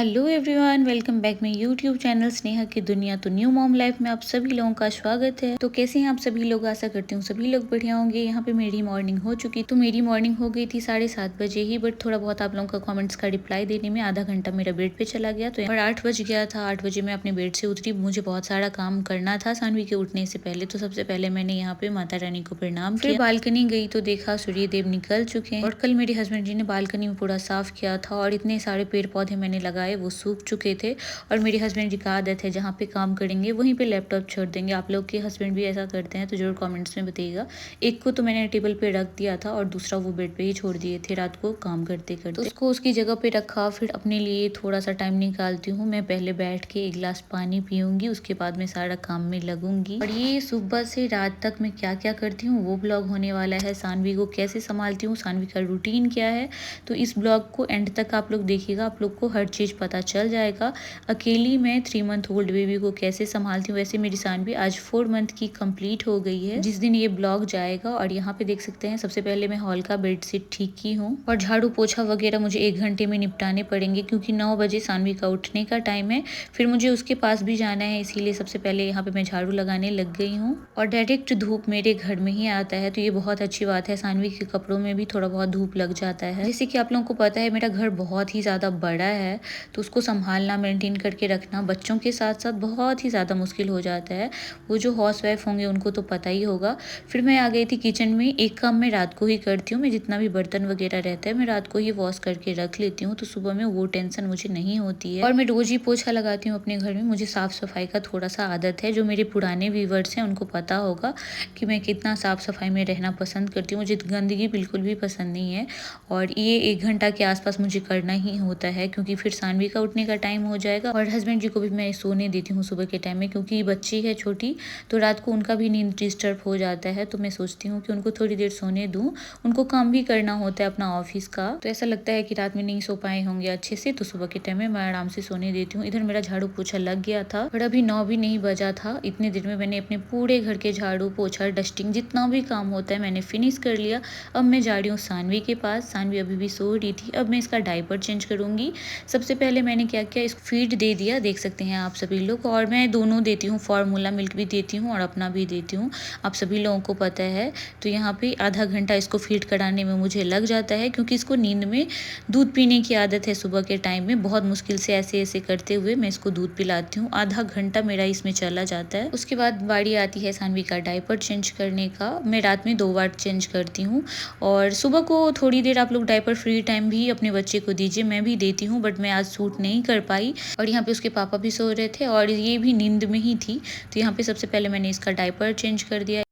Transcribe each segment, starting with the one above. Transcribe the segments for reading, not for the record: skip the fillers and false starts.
Hello everyone, welcome back my YouTube channel Sneha की दुनिया। तो न्यू मॉम लाइफ में आप सभी लोगों का स्वागत है। तो कैसे हैं आप सभी लोग? आशा करती हूँ सभी लोग बढ़िया होंगे। यहाँ पे मेरी मॉर्निंग हो चुकी, तो मेरी मॉर्निंग हो गई थी 7:30 बजे ही, बट थोड़ा बहुत आप लोगों का कमेंट्स का रिप्लाई देने में आधा घंटा मेरा बेड पे चला गया। तो 8 बज गया था। 8 बजे मैं अपने बेड से उतरी। मुझे बहुत सारा काम करना था सानवी के उठने से पहले। तो सबसे पहले मैंने यहाँ पे माता रानी को प्रणाम किया, फिर बालकनी गई तो देखा सूर्य देव निकल चुके हैं। और कल मेरे हस्बैंड जी ने बालकनी में पूरा साफ किया था और इतने सारे पेड़ पौधे मैंने लगाए वो सूख चुके थे। और मेरे हस्बैंड जी का आदत है जहाँ पे काम करेंगे वहीं पे लैपटॉप छोड़ देंगे। आप लोग के हस्बैंड भी ऐसा करते हैं तो जरूर कमेंट्स में बताइएगा। एक को तो मैंने टेबल पे रख दिया था और दूसरा वो बेड पे ही छोड़ दिए थे रात को काम करते करते। तो उसको उसकी जगह पे रखा, फिर अपने लिए थोड़ा सा टाइम निकालती हूँ। मैं पहले बैठ के एक गिलास पानी पीऊंगी, उसके बाद मैं सारा काम में लगूंगी। और ये सुबह से रात तक मैं क्या क्या करती हूँ वो ब्लॉग होने वाला है। सानवी को कैसे संभालती हूँ, सानवी का रूटीन क्या है, तो इस ब्लॉग को एंड तक आप लोग देखिएगा। आप लोग को हर चीज़ पता चल जाएगा। अकेली मैं 3 मंथ ओल्ड बेबी को कैसे संभालती हूँ। वैसे मेरी सानवी आज 4 मंथ की कंप्लीट हो गई है जिस दिन ये ब्लॉग जाएगा। और यहाँ पे देख सकते हैं सबसे पहले मैं हॉल का बेडशीट ठीक की हूँ और झाड़ू पोछा वगैरह मुझे 1 घंटे में निपटाने पड़ेंगे क्योंकि 9 बजे सानवी का उठने का टाइम है। फिर मुझे उसके पास भी जाना है, इसीलिए सबसे पहले यहाँ पे मैं झाड़ू लगाने लग गई हूँ। और डायरेक्ट धूप मेरे घर में ही आता है तो ये बहुत अच्छी बात है। सानवी के कपड़ों में भी थोड़ा बहुत धूप लग जाता है। जैसे कि आप लोगों को पता है मेरा घर बहुत ही ज़्यादा बड़ा है, तो उसको संभालना, मेंटेन करके रखना बच्चों के साथ साथ बहुत ही ज़्यादा मुश्किल हो जाता है। वो जो हाउस वाइफ होंगे उनको तो पता ही होगा। फिर मैं आ गई थी किचन में। एक काम मैं रात को ही करती हूँ, मैं जितना भी बर्तन वगैरह रहता है मैं रात को ही वॉश करके रख लेती हूँ, तो सुबह में वो टेंशन मुझे नहीं होती है। और मैं रोज़ ही पोछा लगाती हूँ अपने घर में। मुझे साफ़ सफाई का थोड़ा सा आदत है। जो मेरे पुराने व्यूवर्स हैं उनको पता होगा कि मैं कितना साफ़ सफाई में रहना पसंद करती हूँ। मुझे गंदगी बिल्कुल भी पसंद नहीं है। और ये 1 घंटा के आसपास मुझे करना ही होता है क्योंकि फिर सानवी का उठने का टाइम हो जाएगा। और हस्बैंड जी को भी मैं सोने देती हूँ सुबह के टाइम में, क्योंकि बच्ची है छोटी तो रात को उनका भी नींद डिस्टर्ब हो जाता है। तो मैं सोचती हूँ कि उनको थोड़ी देर सोने दूँ, उनको काम भी करना होता है अपना ऑफिस का। तो ऐसा लगता है कि रात में नहीं सो पाए होंगे अच्छे से, तो सुबह के टाइम में मैं आराम से सोने देती हूँ। इधर मेरा झाड़ू पोछा लग गया था और अभी 9 भी नहीं बजा था। इतने देर में मैंने अपने पूरे घर के झाड़ू पोछा डस्टिंग जितना भी काम होता है मैंने फिनिश कर लिया। अब मैं जा रही हूँ सानवी के पास। सानवी अभी भी सो रही थी। अब मैं इसका डायपर चेंज करूँगी। सबसे पहले मैंने क्या किया, इसको फीड दे दिया, देख सकते हैं आप सभी लोग। और मैं दोनों देती हूँ, फार्मूला मिल्क भी देती हूँ और अपना भी देती हूँ, आप सभी लोगों को पता है। तो यहाँ पे आधा घंटा इसको फीड कराने में मुझे लग जाता है क्योंकि इसको नींद में दूध पीने की आदत है। सुबह के टाइम में बहुत मुश्किल से ऐसे ऐसे करते हुए मैं इसको दूध पिलाती हूँ। आधा घंटा मेरा इसमें चला जाता है। उसके बाद बारी आती है सानवी का डायपर चेंज करने का। मैं रात में 2 बार चेंज करती हूँ और सुबह को थोड़ी देर आप लोग डायपर फ्री टाइम भी अपने बच्चे को दीजिए। मैं भी देती हूँ बट मैं आज सूट नहीं कर पाई। और यहाँ पे उसके पापा भी सो रहे थे और ये भी नींद में ही थी। तो यहाँ पे सबसे पहले मैंने इसका डायपर चेंज कर दिया।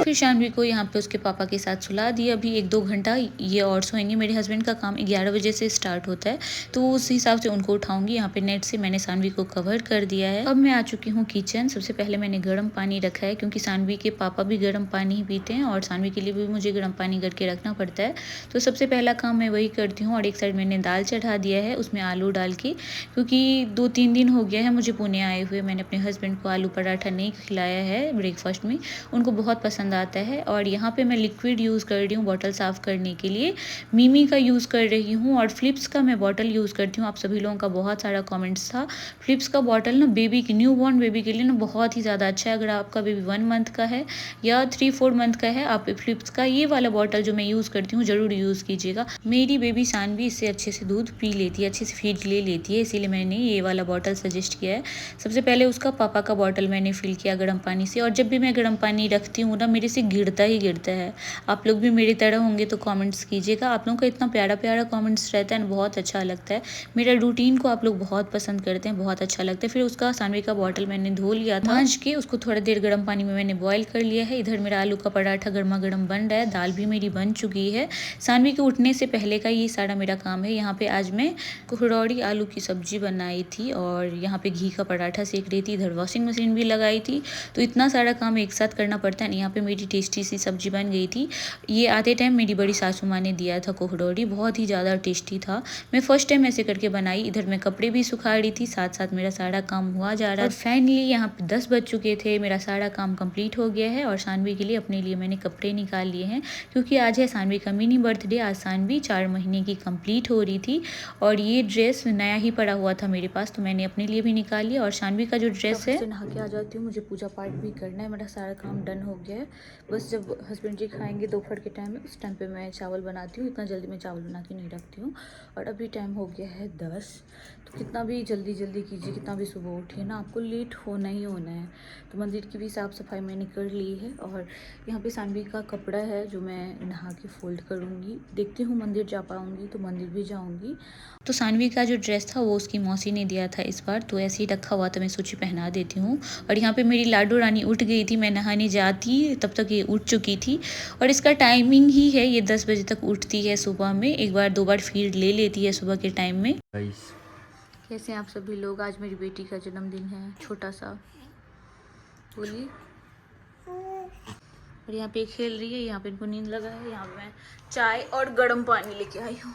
फिर शानवी को यहाँ पे उसके पापा के साथ सुला दिया। अभी 1-2 घंटा ये और सोएंगे। मेरे हस्बैंड का काम 11 बजे से स्टार्ट होता है तो उस हिसाब से उनको उठाऊंगी। यहाँ पे नेट से मैंने सानवी को कवर कर दिया है। अब मैं आ चुकी हूँ किचन। सबसे पहले मैंने गर्म पानी रखा है क्योंकि सानवी के पापा भी गर्म पानी ही पीते हैं और सानवी के लिए भी मुझे गर्म पानी करके रखना पड़ता है। तो सबसे पहला काम मैं वही करती हूँ। और एक साइड मैंने दाल चढ़ा दिया है, उसमें आलू डाल के, क्योंकि 2-3 दिन हो गया है मुझे पुणे आए हुए। मैंने अपने हस्बैंड को आलू पराठा नहीं खिलाया है ब्रेकफास्ट में, उनको बहुत पसंद आता है। और यहाँ पे मैं लिक्विड यूज़ कर रही हूँ बॉटल साफ़ करने के लिए, मिमी का यूज़ कर रही हूँ और फ़िलिप्स का मैं बॉटल यूज़ करती हूँ। आप सभी लोगों का बहुत सारा कमेंट्स था। फ़िलिप्स का बॉटल ना बेबी की, न्यू बॉर्न बेबी के लिए ना बहुत ही ज़्यादा अच्छा है। अगर आपका बेबी 1 मंथ का है या 3-4 मंथ का है, आप फ़िलिप्स का ये वाला बॉटल जो मैं यूज़ करती हूँ ज़रूर यूज़ कीजिएगा। मेरी बेबी सानवी इससे अच्छे से दूध पी लेती है, अच्छे से फीड ले लेती है, इसीलिए मैंने ये वाला बॉटल सजेस्ट किया है। सबसे पहले उसका पापा का बॉटल मैंने फिल किया गर्म पानी से। और जब भी मैं गर्म पानी रखती हूँ ना, मेरे से गिरता ही गिरता है। आप लोग भी मेरी तरह होंगे तो कमेंट्स कीजिएगा। आप लोगों का इतना प्यारा प्यारा कमेंट्स रहता है, बहुत अच्छा लगता है। मेरा रूटीन को आप लोग बहुत पसंद करते हैं, बहुत अच्छा लगता है। फिर उसका सानवी का बॉटल मैंने धो लिया था, मांज के उसको थोड़ा देर गर्म पानी में मैंने बॉईल कर लिया है। इधर मेरा आलू का पराठा गर्मा गर्म बन रहा है, दाल भी मेरी बन चुकी है। सानवी के उठने से पहले का ये सारा मेरा काम है। यहाँ पे आज मैं कुहड़ौड़ी आलू की सब्जी बनाई थी और यहाँ पे घी का पराठा सेक रही थी। इधर वॉशिंग मशीन भी लगाई थी, तो इतना सारा काम एक साथ करना पड़ता है। यहाँ पे मेरी टेस्टी सी सब्जी बन गई थी। ये आते टाइम मेरी बड़ी सासू माँ ने दिया था कुहड़ौड़ी, बहुत ही ज़्यादा टेस्टी था। मैं फर्स्ट टाइम ऐसे करके बनाई। इधर मैं कपड़े भी सुखा रही थी, साथ साथ मेरा सारा काम हुआ जा रहा है। और फाइनली यहाँ पे 10 बज चुके थे, मेरा सारा काम कंप्लीट हो गया है। और सानवी के लिए अपने लिए मैंने कपड़े निकाल लिए हैं, क्योंकि आज है सानवी का मिनी बर्थडे। आज सानवी 4 महीने की कंप्लीट हो रही थी और ये ड्रेस नया ही पड़ा हुआ था मेरे पास, तो मैंने अपने लिए भी निकाल लिया। और सानवी का जो ड्रेस है, नहा के आ जाती हूँ, मुझे पूजा पाठ भी करना है। मेरा सारा काम डन हो गया है। बस जब हस्बैंड जी खाएंगे दोपहर के टाइम में, उस टाइम पे मैं चावल बनाती हूँ। इतना जल्दी मैं चावल बना के नहीं रखती हूँ। और अभी टाइम हो गया है 10। तो कितना भी जल्दी जल्दी कीजिए, कितना भी सुबह उठिए ना, आपको लेट होना ही होना है। तो मंदिर की भी साफ़ सफाई मैंने कर ली है। और यहाँ पे सानवी का कपड़ा है जो मैं नहा के फोल्ड करूँगी। देखती हूँ मंदिर जा पाऊँगी तो मंदिर भी जाऊँगी। तो सानवी का जो ड्रेस था वो उसकी मौसी ने दिया था इस बार, तो ऐसे ही रखा हुआ था, मैं सोची पहना देती हूँ। और यहाँ पे मेरी लाडो रानी उठ गई थी, मैं नहाने जाती तब तक ये उठ चुकी थी। और इसका टाइमिंग ही है, ये 10 बजे तक उठती है सुबह में, एक बार 2 बार फीड ले लेती है सुबह के टाइम में। कैसे हैं आप सभी लोग? आज मेरी बेटी का जन्मदिन है, छोटा सा, बोलिए। और यहाँ पे खेल रही है, यहाँ पे इनको नींद लगा है। यहाँ पे मैं चाय और गर्म पानी लेके आई हूँ,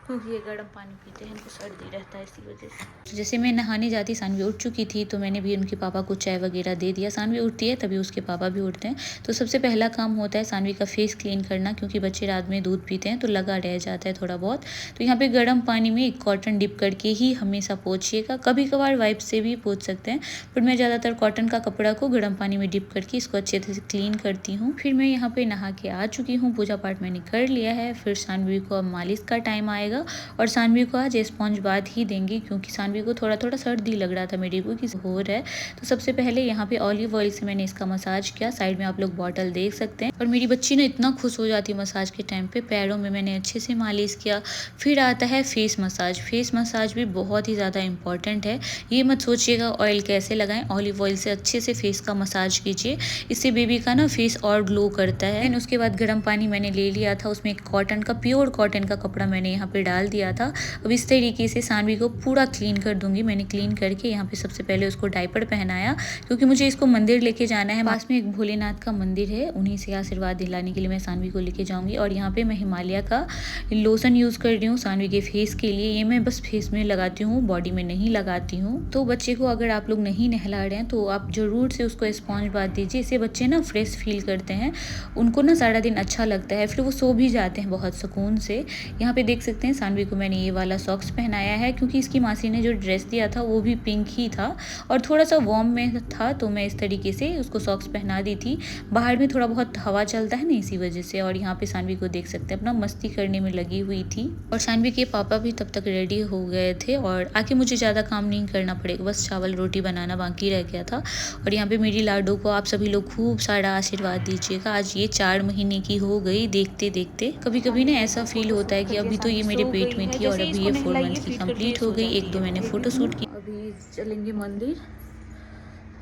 क्योंकि ये गर्म पानी पीते हैं, इनको सर्दी रहता है इसी वजह से। तो जैसे मैं नहाने जाती, सानवी उठ चुकी थी, तो मैंने भी उनके पापा को चाय वगैरह दे दिया। सानवी उठती है तभी उसके पापा भी उठते हैं। तो सबसे पहला काम होता है सानवी का फेस क्लीन करना, क्योंकि बच्चे रात में दूध पीते हैं तो लगा रह जाता है थोड़ा बहुत। तो यहाँ पे गर्म पानी में एक कॉटन डिप करके ही हमेशा पोंछिएगा। कभी कभार वाइप से भी पोंछ सकते हैं, पर मैं ज़्यादातर कॉटन का कपड़ा को गर्म पानी में डिप करके इसको अच्छे से क्लीन करती हूँ। फिर मैं यहाँ पे नहा के आ चुकी हूँ, पूजा पाठ मैंने कर लिया है। फिर सानवी को अब मालिश का टाइम आएगा और सानवी को आज स्पॉन्ज बाथ ही देंगे, क्योंकि सानवी को थोड़ा थोड़ा सर्दी लग रहा था मेरे को कि हो रहा है। तो सबसे पहले यहाँ पे ऑलिव ऑयल से मैंने इसका मसाज किया। साइड में आप लोग बॉटल देख सकते हैं। और मेरी बच्ची ना इतना खुश हो जाती है मसाज के टाइम पे। पैरों में मैंने अच्छे से मालिश किया। फिर आता है फेस मसाज। फेस मसाज भी बहुत ही ज़्यादा इंपॉर्टेंट है। ये मत सोचिएगा ऑयल कैसे लगाएं, ऑलिव ऑयल से अच्छे से फेस का मसाज कीजिए, इससे बेबी का ना फेस और ग्लो करता है। एंड उसके बाद गर्म पानी मैंने ले लिया था, उसमें कॉटन का, प्योर कॉटन का कपड़ा मैंने यहाँ पे डाल दिया था। अब इस तरीके से सानवी को पूरा क्लीन कर दूंगी। मैंने क्लीन करके यहाँ पे सबसे पहले उसको डायपर पहनाया, क्योंकि मुझे इसको मंदिर लेके जाना है। पास में एक भोलेनाथ का मंदिर है, उन्हीं से आशीर्वाद दिलाने के लिए मैं सानवी को लेके जाऊंगी। और यहाँ पे मैं हिमालय का लोशन यूज़ कर रही हूँ सानवी के फेस के लिए। ये मैं बस फेस में लगाती हूँ, बॉडी में नहीं लगाती हूँ। तो बच्चे को अगर आप लोग नहीं नहला रहे हैं तो आप ज़रूर से उसको स्पॉन्ज बाथ दीजिए। इससे बच्चे ना फ्रेश फील करते हैं, उनको ना सारा दिन अच्छा लगता है, फिर वो सो भी जाते हैं बहुत सुकून से। यहाँ पे देख सकते हैं सानवी को मैंने ये वाला सॉक्स पहनाया है, क्योंकि इसकी मासी ने जो ड्रेस दिया था वो भी पिंक ही था और थोड़ा सा वार्म में था, तो मैं इस तरीके से उसको सॉक्स पहना दी थी। बाहर में थोड़ा बहुत हवा चलता है ना, इसी वजह से। और यहाँ पे सानवी को देख सकते हैं अपना मस्ती करने में लगी हुई थी। और सानवी के पापा भी तब तक रेडी हो गए थे और आके मुझे ज़्यादा काम नहीं करना पड़ेगा, बस चावल रोटी बनाना बाकी रह गया था। और यहाँ पे मेरी लाडो को आप सभी लोग खूब सारा आशीर्वाद दीजिएगा। आज ये 4 महीने की हो गई देखते देखते। कभी कभी ना ऐसा फील होता है कि अभी तो ये मेरे पेट में थी और अभी ये 4 मंथ की कंप्लीट हो गई। 1-2 मैंने फोटो शूट की। अभी चलेंगे मंदिर।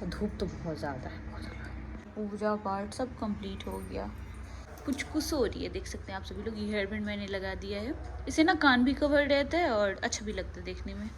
धूप तो बहुत ज़्यादा है, बहुत ज़्यादा। पूजा पाठ सब कंप्लीट हो गया, कुछ कुछ हो रही है, देख सकते हैं आप सभी लोग। ये हेयर बैंड मैंने लगा दिया है, इससे ना कान भी कवर रहता है और अच्छा भी लगता है देखने में।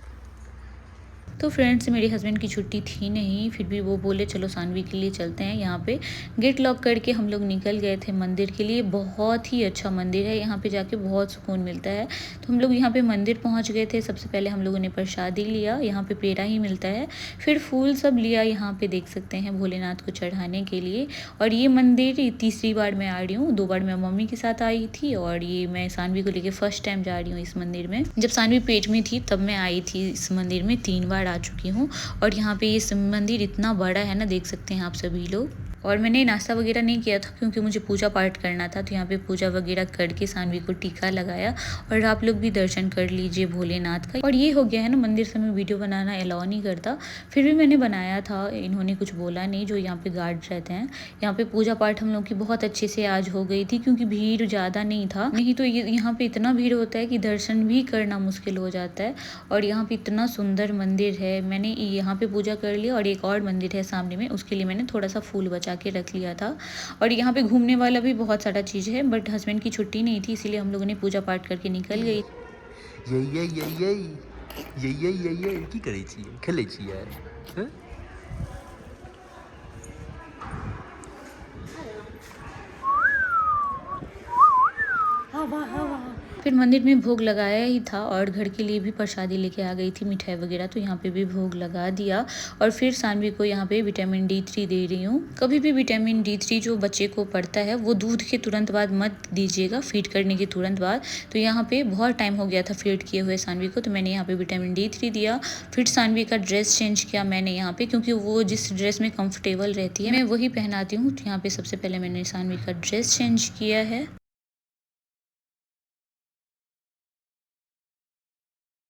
तो फ्रेंड्स, मेरे हस्बैंड की छुट्टी थी नहीं, फिर भी वो बोले चलो सानवी के लिए चलते हैं। यहाँ पे गेट लॉक करके हम लोग निकल गए थे मंदिर के लिए। बहुत ही अच्छा मंदिर है, यहाँ पे जाके बहुत सुकून मिलता है। तो हम लोग यहाँ पे मंदिर पहुँच गए थे। सबसे पहले हम लोगों ने प्रसादी लिया, यहाँ पे पेड़ा ही मिलता है। फिर फूल सब लिया, यहाँ पे देख सकते हैं भोलेनाथ को चढ़ाने के लिए। और ये मंदिर तीसरी बार मैं आ रही हूँ, 2 बार मैं मम्मी के साथ आई थी और ये मैं सानवी को लेके फर्स्ट टाइम जा रही हूँ इस मंदिर में। जब सानवी पेट में थी तब मैं आई थी इस मंदिर में, 3 बार आ चुकी हूँ। और यहाँ पे ये मंदिर इतना बड़ा है ना, देख सकते हैं आप सभी लोग। और मैंने नाश्ता वगैरह नहीं किया था क्योंकि मुझे पूजा पाठ करना था। तो यहाँ पे पूजा वगैरह करके सानवी को टीका लगाया। और आप लोग भी दर्शन कर लीजिए भोलेनाथ का। और ये हो गया है ना, मंदिर से मैं वीडियो बनाना अलाउ नहीं करता, फिर भी मैंने बनाया था। इन्होंने कुछ बोला नहीं, जो यहाँ पे गार्ड रहते हैं। यहाँ पे पूजा पाठ हम लोग की बहुत अच्छे से आज हो गई थी क्योंकि भीड़ ज़्यादा नहीं था। नहीं तो यहाँ पे इतना भीड़ होता है कि दर्शन भी करना मुश्किल हो जाता है। और यहाँ पे इतना सुंदर मंदिर है। मैंने यहाँ पे पूजा कर लिया और एक और मंदिर है सामने में, उसके लिए मैंने थोड़ा सा फूल बचा के रख लिया था। और यहाँ पे घूमने वाला भी बहुत सारा चीज़ है, बट हस्बैंड की छुट्टी नहीं थी, इसीलिए हम लोगों ने पूजा पाठ करके निकल गई। की करै छियै, खेलै छियै। फिर मंदिर में भोग लगाया ही था और घर के लिए भी प्रसादी लेके आ गई थी, मिठाई वगैरह। तो यहाँ पे भी भोग लगा दिया। और फिर सानवी को यहाँ पे विटामिन D3 दे रही हूँ। कभी भी विटामिन D3 जो बच्चे को पड़ता है वो दूध के तुरंत बाद मत दीजिएगा, फीड करने के तुरंत बाद। तो यहाँ पे बहुत टाइम हो गया था फीड किए हुए सानवी को, तो मैंने यहाँ पे विटामिन D3 दिया। फिर सानवी का ड्रेस चेंज किया मैंने यहाँ पे, क्योंकि वो जिस ड्रेस में कंफर्टेबल रहती है मैं वही पहनाती हूँ। तो यहाँ पे सबसे पहले मैंने सानवी का ड्रेस चेंज किया है।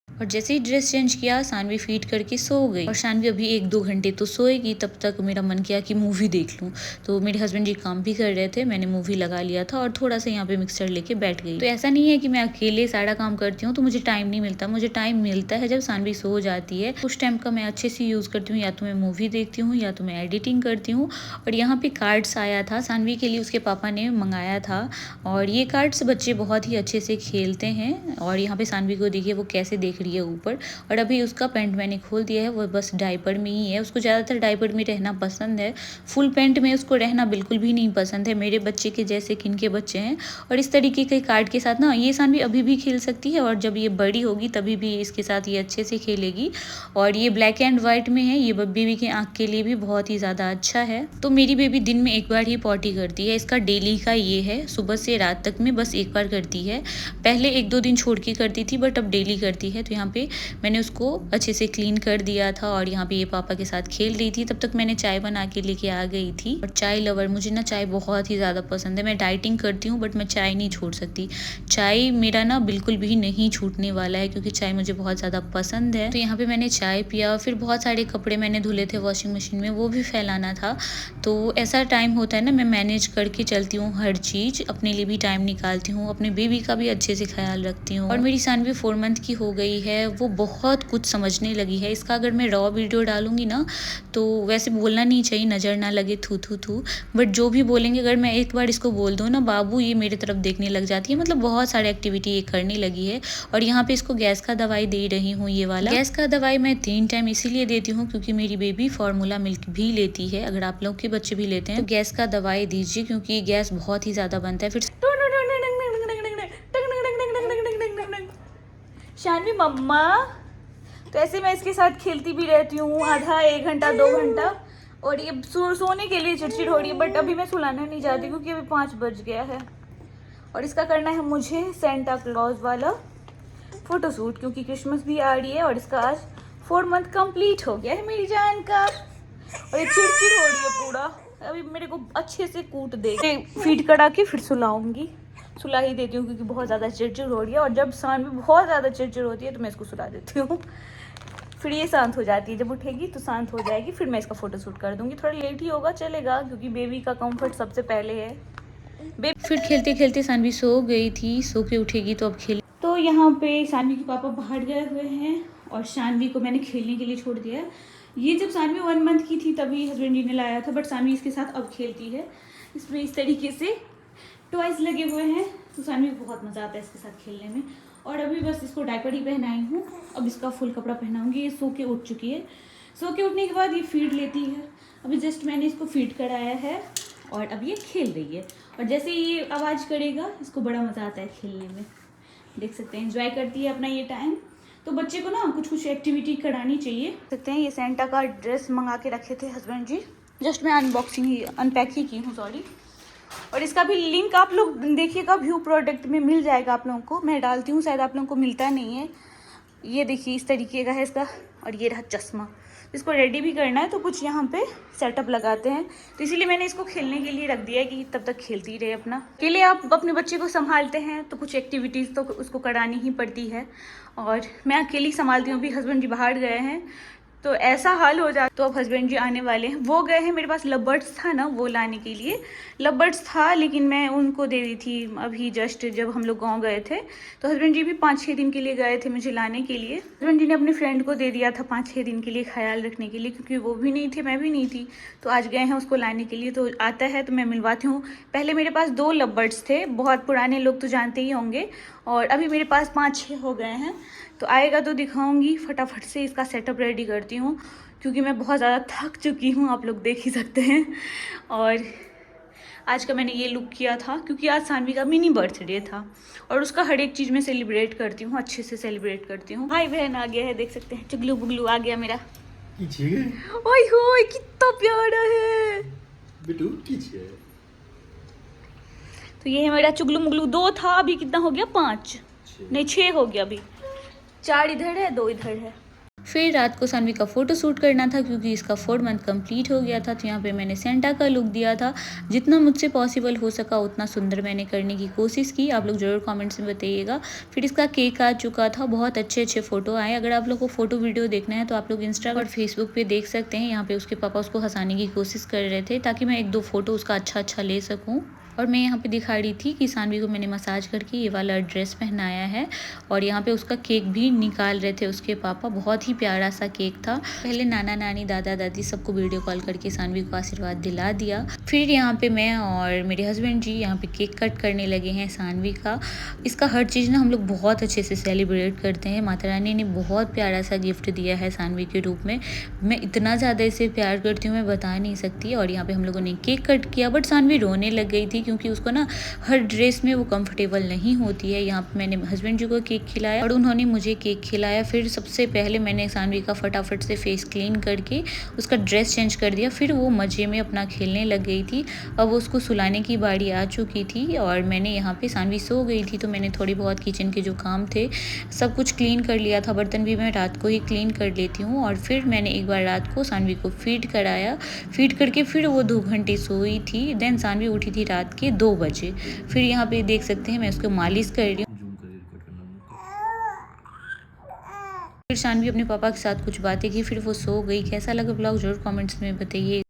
और जैसे ही ड्रेस चेंज किया सानवी फीड करके सो गई। और सानवी अभी 1-2 घंटे तो सोएगी, तब तक मेरा मन किया कि मूवी देख लूँ। तो मेरे हस्बैंड जी काम भी कर रहे थे, मैंने मूवी लगा लिया था और थोड़ा सा यहाँ पे मिक्सचर लेके बैठ गई। तो ऐसा नहीं है कि मैं अकेले सारा काम करती हूँ तो मुझे टाइम नहीं मिलता। मुझे टाइम मिलता है जब सानवी सो जाती है, उस टाइम का मैं अच्छे से यूज़ करती हूँ। या तो मैं मूवी देखती हूँ या तो मैं एडिटिंग करती हूँ। और यहाँ पे कार्ड्स आया था सानवी के लिए, उसके पापा ने मंगाया था। और ये कार्ड्स बच्चे बहुत ही अच्छे से खेलते हैं। और यहाँ पे सानवी को देखिए वो कैसे देख रही है ऊपर। और अभी उसका पैंट मैंने खोल दिया है, वो बस डायपर में ही है। उसको ज़्यादातर डायपर में रहना पसंद है, फुल पैंट में उसको रहना बिल्कुल भी नहीं पसंद है। मेरे बच्चे के जैसे किनके बच्चे हैं। और इस तरीके के कार्ड के साथ ना ये सानवी अभी भी खेल सकती है, और जब ये बड़ी होगी तभी भी इसके साथ ये अच्छे से खेलेगी। और ये ब्लैक एंड वाइट में है, ये बेबी की आँख के लिए भी बहुत ही ज़्यादा अच्छा है। तो मेरी बेबी दिन में एक बार ही पॉटी करती है, इसका डेली का ये है। सुबह से रात तक में बस एक बार करती है। पहले 1-2 दिन छोड़ के करती थी, बट अब डेली करती है। तो यहाँ पे मैंने उसको अच्छे से क्लीन कर दिया था। और यहाँ पे ये पापा के साथ खेल रही थी, तब तक मैंने चाय बना के लेके आ गई थी। और चाय लवर, मुझे ना चाय बहुत ही ज़्यादा पसंद है। मैं डाइटिंग करती हूँ बट मैं चाय नहीं छोड़ सकती। चाय मेरा ना बिल्कुल भी नहीं छूटने वाला है, क्योंकि चाय मुझे बहुत ज़्यादा पसंद है। तो यहाँ पे मैंने चाय पिया। फिर बहुत सारे कपड़े मैंने धुले थे वॉशिंग मशीन में, वो भी फैलाना था। तो ऐसा टाइम होता है ना, मैं मैनेज करके चलती हूँ हर चीज़, अपने लिए भी टाइम निकालती हूँ, अपने बेबी का भी अच्छे से ख्याल रखती हूँ। और मेरी सानवी 4 मंथ की हो गई है, वो बहुत कुछ समझने लगी है। इसका अगर मैं रॉ वीडियो डालूंगी ना, तो वैसे बोलना नहीं चाहिए, नज़र ना लगे, थू थू थू, बट जो भी बोलेंगे, अगर मैं एक बार इसको बोल दूँ ना बाबू, ये मेरे तरफ देखने लग जाती है। मतलब बहुत सारे एक्टिविटी ये करने लगी है। और यहाँ पे इसको गैस का दवाई दे रही हूँ, ये वाला गैस का दवाई मैं 3 टाइम इसीलिए देती हूँ क्योंकि मेरी बेबी फार्मूला मिल्क भी लेती है। अगर आप लोग के बच्चे भी लेते हैं तो गैस का दवाई दीजिए, क्योंकि गैस बहुत ही ज़्यादा बनता है। फिर शानवी मम्मा, तो ऐसे मैं इसके साथ खेलती भी रहती हूँ आधा 1 घंटा 2 घंटा। और ये सोने के लिए चिड़चिड़ हो रही है, बट अभी मैं सुलाने नहीं जाती क्योंकि अभी 5 बज गया है। और इसका करना है मुझे सेंटा क्लॉज वाला फोटोशूट, क्योंकि क्रिसमस भी आ रही है। और इसका आज 4 मंथ कंप्लीट हो गया है मेरी जान का। और ये चिड़चिड़ हो रही है पूरा, अभी मेरे को अच्छे से कूट दे, फीड करा के फिर सुलाऊंगी। सुला ही देती हूँ क्योंकि बहुत ज़्यादा चिड़चिड़ हो रही है। और जब सानवी बहुत ज़्यादा चिड़चिड़ होती है तो मैं इसको सुला देती हूँ, फिर ये शांत हो जाती है। जब उठेगी तो शांत हो जाएगी, फिर मैं इसका फोटोशूट कर दूंगी। थोड़ा लेट ही होगा, चलेगा, क्योंकि बेबी का कंफर्ट सबसे पहले है। फिर खेलते खेलते सानवी सो गई थी, सो के उठेगी तो अब खेल। तो यहाँ पे सानवी के पापा बाहर गए हुए हैं और सानवी को मैंने खेलने के लिए छोड़ दिया है। ये जब सानवी 1 मंथ की थी तभी हस्बैंड जी ने लाया था, बट सानवी इसके साथ अब खेलती है। इसमें इस तरीके से टॉयज लगे हुए हैं, तो सानवी को बहुत मज़ा आता है इसके साथ खेलने में। और अभी बस इसको डायपर ही पहनाई हूँ, अब इसका फुल कपड़ा पहनाऊँगी। ये सो के उठ चुकी है। सो के उठने के बाद ये फीड लेती है। अभी जस्ट मैंने इसको फीड कराया है और अब ये खेल रही है। और जैसे ये आवाज़ करेगा, इसको बड़ा मज़ा आता है खेलने में, देख सकते हैं, एंजॉय करती है अपना ये टाइम। तो बच्चे को ना कुछ कुछ एक्टिविटी करानी चाहिए। सकते हैं, ये सेंटा का ड्रेस मंगा के रखे थे हस्बैंड जी, जस्ट मैं अनपैक ही की हूँ, सॉरी। और इसका भी लिंक आप लोग देखिएगा, व्यू प्रोडक्ट में मिल जाएगा आप लोगों को, मैं डालती हूँ, शायद आप लोगों को मिलता नहीं है। ये देखिए इस तरीके का है इसका, और ये रहा चश्मा। इसको रेडी भी करना है, तो कुछ यहाँ पे सेटअप लगाते हैं। तो इसीलिए मैंने इसको खेलने के लिए रख दिया है कि तब तक खेलती रहे अपना। अकेले आप अपने बच्चे को संभालते हैं तो कुछ एक्टिविटीज़ तो उसको करानी ही पड़ती है, और मैं अकेली संभालती हूँ। अभी हस्बैंड जी बाहर गए हैं तो ऐसा हाल हो जाता। तो अब हस्बैंड जी आने वाले हैं, वो गए हैं, मेरे पास लव था ना वो लाने के लिए। लव था लेकिन मैं उनको दे दी थी अभी जस्ट जब हम लोग गांव गए थे। तो हस्बैंड जी भी 5-6 दिन के लिए गए थे मुझे लाने के लिए। हस्बैंड जी ने अपने फ्रेंड को दे दिया था 5-6 दिन के लिए ख्याल रखने के लिए, क्योंकि वो भी नहीं थे मैं भी नहीं थी। तो आज गए हैं उसको लाने के लिए, तो आता है तो मैं मिलवाती हूँ। पहले मेरे पास 2 लव थे, बहुत पुराने लोग तो जानते ही होंगे, और अभी मेरे पास 5-6 हो गए हैं। तो आएगा तो दिखाऊंगी। फटाफट से इसका सेटअप रेडी करती हूँ क्योंकि मैं बहुत ज़्यादा थक चुकी हूँ, आप लोग देख ही सकते हैं। और आज का मैंने ये लुक किया था क्योंकि आज सानवी का मिनी बर्थडे था, और उसका हर एक चीज़ में सेलिब्रेट करती हूँ, अच्छे से सेलिब्रेट करती हूँ। भाई बहन आ गया है, देख सकते हैं, चुगलू बुगलू आ गया मेरा। ओए होए कितना प्यारा है बेटू। तो ये है मेरा चुगलू मुगलू। 2 था, अभी कितना हो गया, 5 नहीं 6 हो गया। अभी 4 इधर है, 2 इधर है। फिर रात को सानवी का फ़ोटो शूट करना था क्योंकि इसका 4 मंथ कंप्लीट हो गया था। तो यहाँ पे मैंने सेंटा का लुक दिया था, जितना मुझसे पॉसिबल हो सका उतना सुंदर मैंने करने की कोशिश की। आप लोग ज़रूर कमेंट्स में बताइएगा। फिर इसका केक आ चुका था, बहुत अच्छे अच्छे फ़ोटो आए। अगर आप लोग को फ़ोटो वीडियो देखना है तो आप लोग इंस्टा और फेसबुक पे देख सकते हैं। यहाँ पे उसके पापा उसको हंसाने की कोशिश कर रहे थे ताकि मैं 1-2 फ़ोटो उसका अच्छा ले सकूँ। और मैं यहाँ पे दिखा रही थी कि सानवी को मैंने मसाज करके ये वाला ड्रेस पहनाया है, और यहाँ पे उसका केक भी निकाल रहे थे उसके पापा। बहुत ही प्यारा सा केक था। पहले नाना नानी दादा दादी सबको वीडियो कॉल करके सानवी को आशीर्वाद दिला दिया। फिर यहाँ पे मैं और मेरे हस्बैंड जी यहाँ पे केक कट करने लगे हैं सानवी का। इसका हर चीज़ ना हम लोग बहुत अच्छे से सेलिब्रेट करते हैं। माता रानी ने बहुत प्यारा सा गिफ्ट दिया है सानवी के रूप में। मैं इतना ज़्यादा इसे प्यार करती हूँ मैं बता नहीं सकती। और यहाँ पे हम लोगों ने केक कट किया, बट सानवी रोने लग गई थी क्योंकि उसको ना हर ड्रेस में वो कंफर्टेबल नहीं होती है। यहाँ पे मैंने हस्बैंड जी को केक खिलाया और उन्होंने मुझे केक खिलाया। फिर सबसे पहले मैंने सानवी का फटाफट से फेस क्लीन करके उसका ड्रेस चेंज कर दिया। फिर वो मज़े में अपना खेलने लग गई थी। अब वो उसको सुलाने की बारी आ चुकी थी और मैंने यहाँ पे सानवी सो गई थी तो मैंने थोड़ी बहुत किचन के जो काम थे सब कुछ क्लीन कर लिया था। बर्तन भी मैं रात को ही क्लीन कर लेती हूँ। और फिर मैंने एक बार रात को सानवी को फीड कराया। फीड करके फिर वो 2 घंटे सोई थी। देन सानवी उठी थी रात के 2 बजे। फिर यहाँ पे देख सकते हैं मैं उसको मालिश कर रही हूँ। फिर सानवी अपने पापा के साथ कुछ बातें की, फिर वो सो गई। कैसा लगा ब्लॉग जरूर कमेंट्स में बताइए।